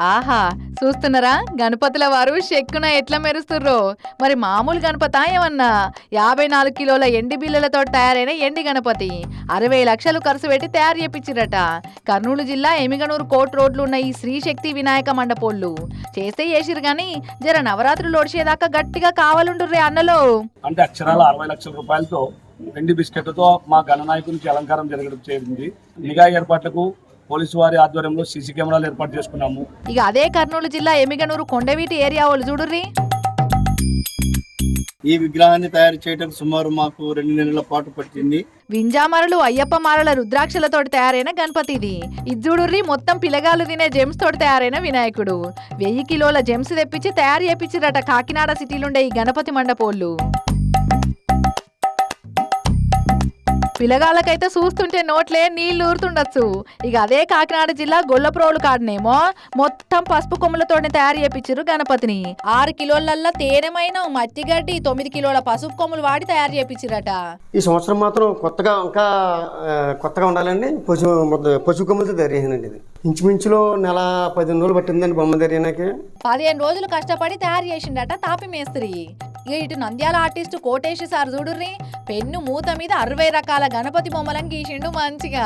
ఆహా, చూస్తున్నారా గణపతుల వారు చెక్కున ఎట్లా మెరుస్తుర్రో. మరి మామూలు గణపతా ఏమన్నా? 54 కిలోల ఎండి బిల్లలతో తయారైన ఎండి గణపతి 60 లక్షలు ఖర్చు పెట్టి తయారు చేపించిరట. కర్నూలు జిల్లా ఎమిగనూరు కోట్ రోడ్లు ఉన్న ఈ శ్రీశక్తి వినాయక మండపోళ్ళు చేస్తే చేసిరు గాని జర నవరాత్రులు ఓడిచేదాకా గట్టిగా కావాలంటుర్రే అన్నలో. అంటే అక్షరాల 60 లక్షల రూపాయలతో వెండి బిస్కెట్లతో మా గణనాయకునికి అలంకారం జరగడం చేరింది. నిఘా ఏర్పాట్లకు పోలీసు వారి ఆధ్వర్యంలో సీసీ కెమెరాలు ఏర్పాటు చేసుకున్నాము. ఇక అదే కర్నూలు జిల్లా ఎమిగనూరు కొండవీటి ఏరియా వాళ్ళు చూడుర్రి. ఈ విగ్రహాన్ని తయారు చేయడం సుమారు మాకు 2 నెలల పాటు పట్టింది. వింజామరలు అయ్యప్ప మారల రుద్రాక్షలతోటి తయారైన గణపతిది. ఇజ్జుడుర్రి మొత్తం పిలగాలు తినే జెమ్స్ తోటి తయారైన వినాయకుడు. 1000 కిలోల జెమ్స్ తెప్పించి తయారు చేపించిరట కాకినాడ సిటీలుండే ఈ గణపతి మండపోళ్ళు. పిలగాళ్ళకైతే చూస్తుంటే నోట్లే నీళ్లు ఊరుతుండొచ్చు. ఇక అదే కాకినాడ జిల్లా గొల్లప్రోలు కాడనేమో మొత్తం పసుపు కొమ్ములతోనే తయారు చేపించారు గణపతిని. 6 కిలోలల్లా తేనెమైన మట్టిగడ్డి 9 కిలోల పసుపు కొమ్ములు వాడి తయారు చేపించారట. ఈ సంవత్సరం మాత్రం ఇంకా కొత్తగా ఉండాలండి. పసుపు కొమ్ములతో తయారు చేసినండి. ఇది ఇంచుమించులో నెల 15 రోజులు పట్టిందండి బొమ్మ తయారీకి. 15 రోజులు కష్టపడి తయారు చేసిండట తాపి మేస్త్రి. ఇక ఇటు నంద్యాల ఆర్టిస్టు కోటేష్ సార్ చూడుర్రి, పెన్ను మూత మీద 60 రకాల గణపతి బొమ్మలను గీసిండు మంచిగా.